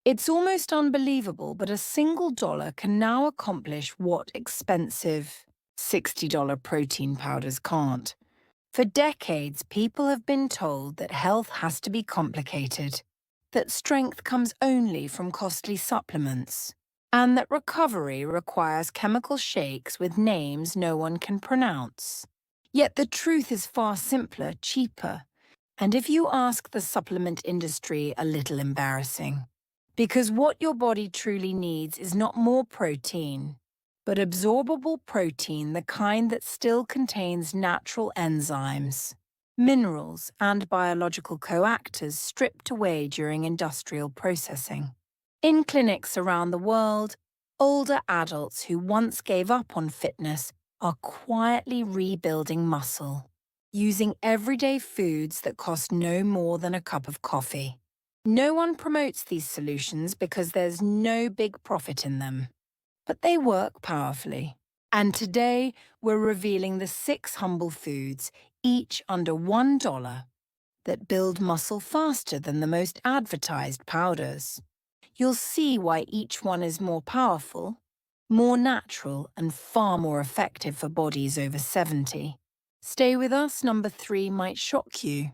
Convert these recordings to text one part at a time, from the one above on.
It's almost unbelievable, but a single dollar can now accomplish what expensive $60 protein powders can't. For decades, people have been told that health has to be complicated, that strength comes only from costly supplements, and that recovery requires chemical shakes with names no one can pronounce. Yet the truth is far simpler, cheaper, and if you ask the supplement industry, a little embarrassing. Because what your body truly needs is not more protein, but absorbable protein, the kind that still contains natural enzymes, minerals, and biological coactors stripped away during industrial processing. In clinics around the world, older adults who once gave up on fitness are quietly rebuilding muscle, using everyday foods that cost no more than a cup of coffee. No one promotes these solutions because there's no big profit in them, but they work powerfully. And today, we're revealing the 6 humble foods, each under $1, that build muscle faster than the most advertised powders. You'll see why each one is more powerful, more natural, and far more effective for bodies over 70. Stay with us, number 3 might shock you.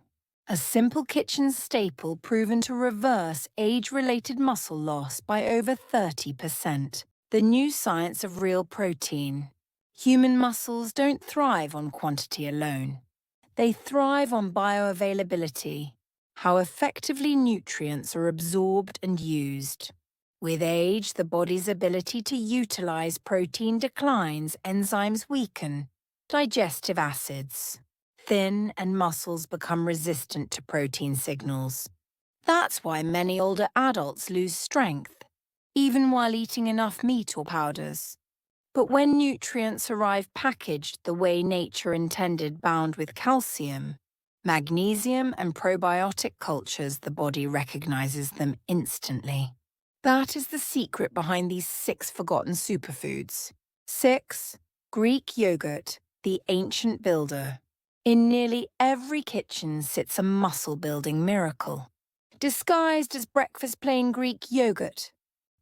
A simple kitchen staple proven to reverse age-related muscle loss by over 30%. The new science of real protein. Human muscles don't thrive on quantity alone. They thrive on bioavailability, how effectively nutrients are absorbed and used. With age, the body's ability to utilize protein declines, enzymes weaken, digestive acids thin, and muscles become resistant to protein signals. That's why many older adults lose strength, even while eating enough meat or powders. But when nutrients arrive packaged the way nature intended, bound with calcium, magnesium, and probiotic cultures, the body recognizes them instantly. That is the secret behind these 6 forgotten superfoods. 6. Greek yogurt, the ancient builder. In nearly every kitchen sits a muscle-building miracle. Disguised as breakfast plain Greek yogurt,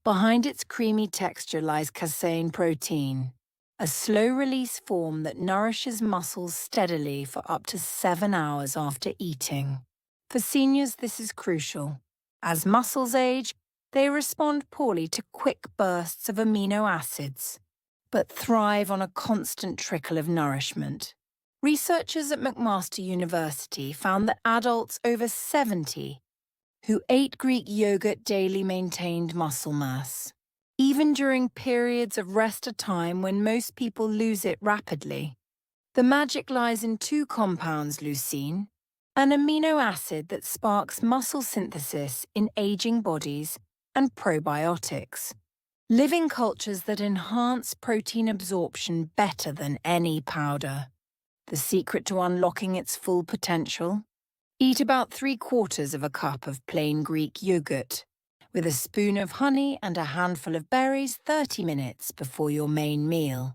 behind its creamy texture lies casein protein, a slow-release form that nourishes muscles steadily for up to 7 hours after eating. For seniors, this is crucial. As muscles age, they respond poorly to quick bursts of amino acids, but thrive on a constant trickle of nourishment. Researchers at McMaster University found that adults over 70 who ate Greek yogurt daily maintained muscle mass, even during periods of rest or time when most people lose it rapidly. The magic lies in 2 compounds: leucine, an amino acid that sparks muscle synthesis in aging bodies, and probiotics, living cultures that enhance protein absorption better than any powder. The secret to unlocking its full potential? Eat about 3/4 of a cup of plain Greek yogurt, with a spoon of honey and a handful of berries 30 minutes before your main meal.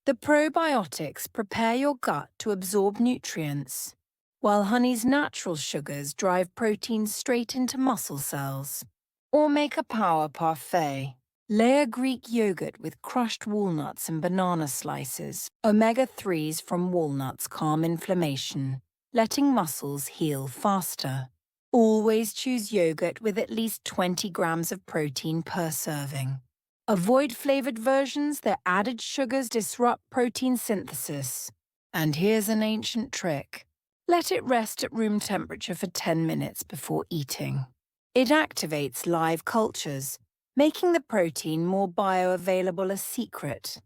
The probiotics prepare your gut to absorb nutrients, while honey's natural sugars drive protein straight into muscle cells. Or make a power parfait. Layer Greek yogurt with crushed walnuts and banana slices. Omega-3s from walnuts calm inflammation, letting muscles heal faster. Always choose yogurt with at least 20 grams of protein per serving. Avoid flavored versions, their added sugars disrupt protein synthesis. And here's an ancient trick. Let it rest at room temperature for 10 minutes before eating. It activates live cultures, making the protein more bioavailable a secret.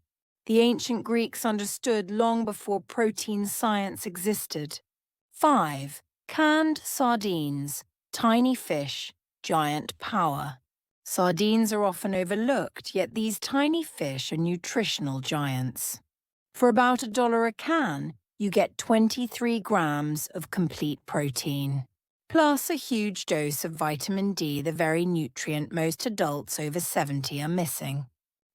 The ancient Greeks understood long before protein science existed. 5. Canned sardines, tiny fish, giant power. Sardines are often overlooked, yet these tiny fish are nutritional giants. For about $1 a can, you get 23 grams of complete protein, plus a huge dose of vitamin D, the very nutrient most adults over 70 are missing.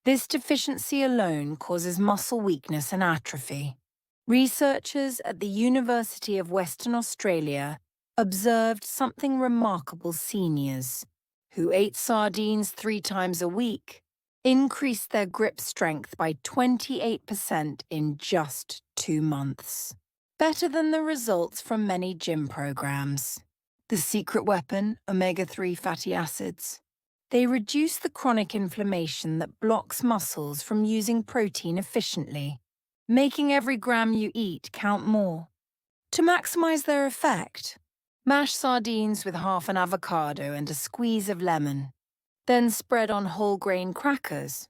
This deficiency alone causes muscle weakness and atrophy. Researchers at the University of Western Australia observed something remarkable: seniors who ate sardines 3 times a week, increased their grip strength by 28% in just 2 months. Better than the results from many gym programs. The secret weapon, omega-3 fatty acids. They reduce the chronic inflammation that blocks muscles from using protein efficiently, making every gram you eat count more. To maximize their effect, mash sardines with half an avocado and a squeeze of lemon. Then spread on whole grain crackers.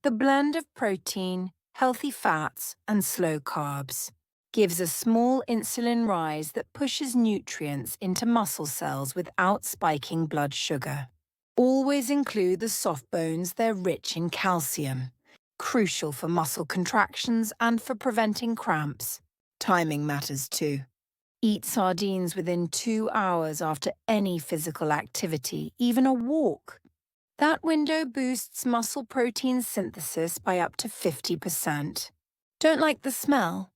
The blend of protein, healthy fats, and slow carbs gives a small insulin rise that pushes nutrients into muscle cells without spiking blood sugar. Always include the soft bones, they're rich in calcium, crucial for muscle contractions and for preventing cramps. Timing matters too. Eat sardines within 2 hours after any physical activity, even a walk. That window boosts muscle protein synthesis by up to 50%. Don't like the smell?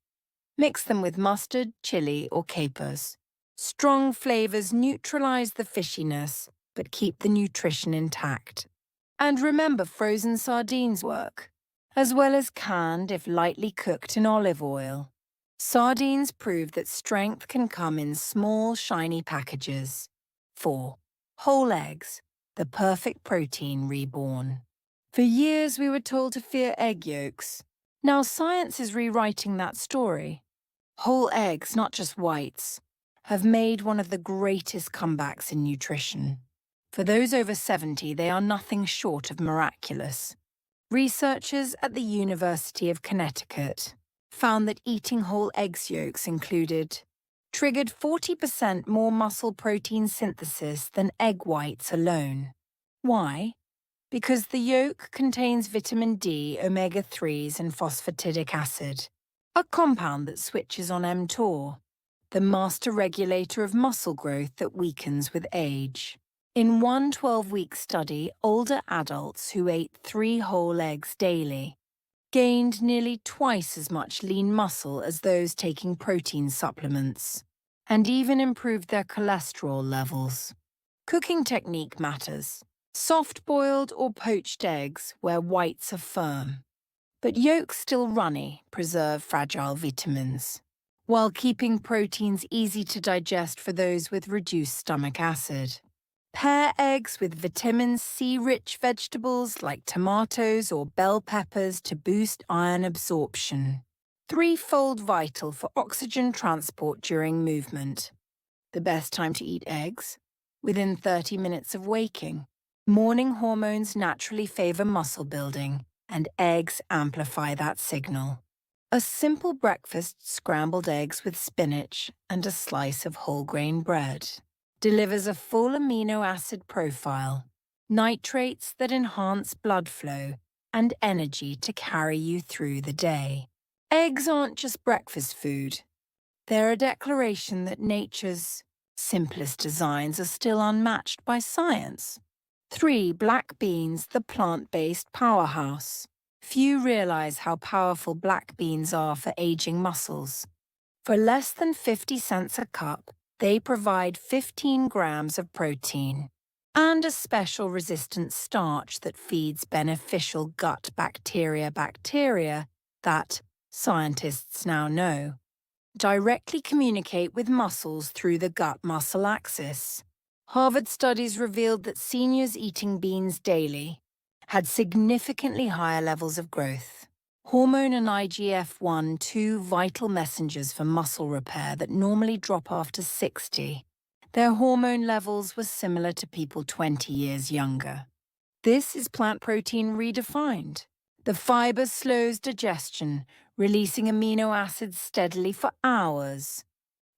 Mix them with mustard, chili, or capers. Strong flavors neutralize the fishiness, but keep the nutrition intact. And remember, frozen sardines work, as well as canned if lightly cooked in olive oil. Sardines prove that strength can come in small, shiny packages. 4. Whole eggs, the perfect protein reborn. For years we were told to fear egg yolks. Now science is rewriting that story. Whole eggs, not just whites, have made one of the greatest comebacks in nutrition. For those over 70, they are nothing short of miraculous. Researchers at the University of Connecticut found that eating whole eggs yolks triggered 40% more muscle protein synthesis than egg whites alone. Why? Because the yolk contains vitamin D, omega-3s, and phosphatidic acid, a compound that switches on mTOR, the master regulator of muscle growth that weakens with age. In one 12-week study, older adults who ate 3 whole eggs daily gained nearly twice as much lean muscle as those taking protein supplements, and even improved their cholesterol levels. Cooking technique matters. Soft-boiled or poached eggs where whites are firm, but yolks still runny preserve fragile vitamins, while keeping proteins easy to digest for those with reduced stomach acid. Pair eggs with vitamin C-rich vegetables like tomatoes or bell peppers to boost iron absorption. 3-fold vital for oxygen transport during movement. The best time to eat eggs? Within 30 minutes of waking. Morning hormones naturally favor muscle building, and eggs amplify that signal. A simple breakfast, scrambled eggs with spinach and a slice of whole grain bread, delivers a full amino acid profile, nitrates that enhance blood flow, and energy to carry you through the day. Eggs aren't just breakfast food. They're a declaration that nature's simplest designs are still unmatched by science. 3. Black beans, the plant-based powerhouse. Few realize how powerful black beans are for aging muscles. For less than 50 cents a cup, they provide 15 grams of protein and a special resistant starch that feeds beneficial gut bacteria that, scientists now know, directly communicate with muscles through the gut-muscle axis. Harvard studies revealed that seniors eating beans daily had significantly higher levels of growth. Hormone and IGF-1, 2 vital messengers for muscle repair that normally drop after 60. Their hormone levels were similar to people 20 years younger. This is plant protein redefined. The fiber slows digestion, releasing amino acids steadily for hours,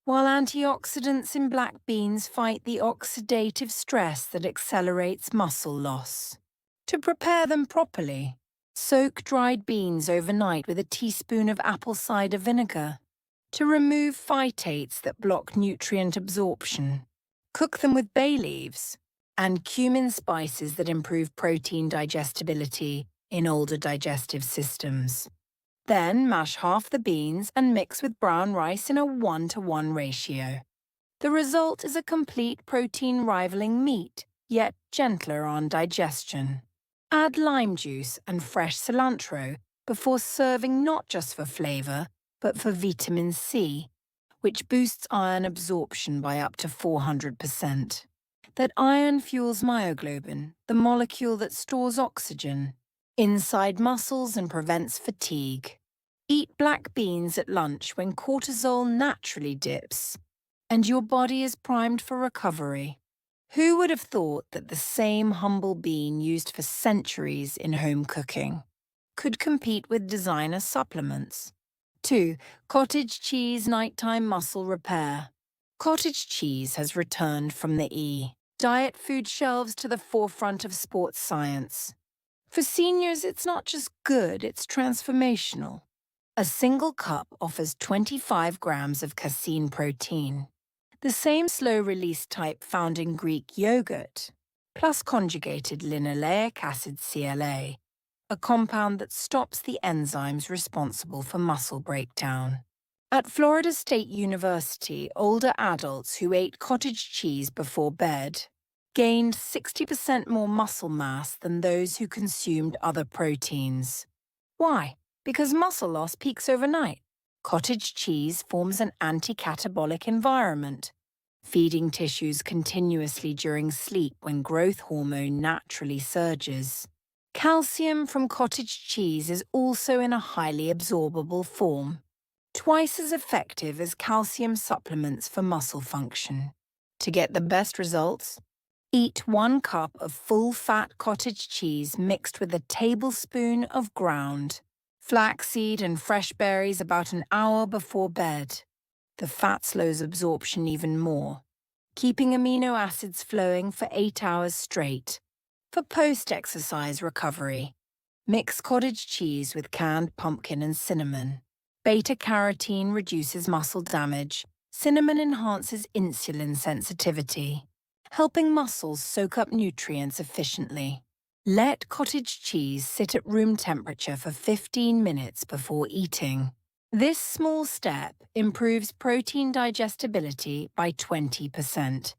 while antioxidants in black beans fight the oxidative stress that accelerates muscle loss. To prepare them properly, soak dried beans overnight with a teaspoon of apple cider vinegar to remove phytates that block nutrient absorption. Cook them with bay leaves and cumin spices that improve protein digestibility in older digestive systems. Then mash half the beans and mix with brown rice in a 1-to-1 ratio. The result is a complete protein-rivaling meat yet gentler on digestion. Add lime juice and fresh cilantro before serving, not just for flavor, but for vitamin C, which boosts iron absorption by up to 400%. That iron fuels myoglobin, the molecule that stores oxygen, inside muscles and prevents fatigue. Eat black beans at lunch when cortisol naturally dips, and your body is primed for recovery. Who would have thought that the same humble bean used for centuries in home cooking could compete with designer supplements? 2. Cottage cheese nighttime muscle repair. Cottage cheese has returned from the diet food shelves to the forefront of sports science. For seniors, it's not just good, it's transformational. A single cup offers 25 grams of casein protein, the same slow-release type found in Greek yogurt, plus conjugated linoleic acid CLA, a compound that stops the enzymes responsible for muscle breakdown. At Florida State University, older adults who ate cottage cheese before bed gained 60% more muscle mass than those who consumed other proteins. Why? Because muscle loss peaks overnight. Cottage cheese forms an anti-catabolic environment, feeding tissues continuously during sleep when growth hormone naturally surges. Calcium from cottage cheese is also in a highly absorbable form, twice as effective as calcium supplements for muscle function. To get the best results, eat 1 cup of full-fat cottage cheese mixed with a tablespoon of ground flaxseed and fresh berries about an hour before bed. The fat slows absorption even more, keeping amino acids flowing for 8 hours straight. For post-exercise recovery, mix cottage cheese with canned pumpkin and cinnamon. Beta-carotene reduces muscle damage. Cinnamon enhances insulin sensitivity, helping muscles soak up nutrients efficiently. Let cottage cheese sit at room temperature for 15 minutes before eating. This small step improves protein digestibility by 20%.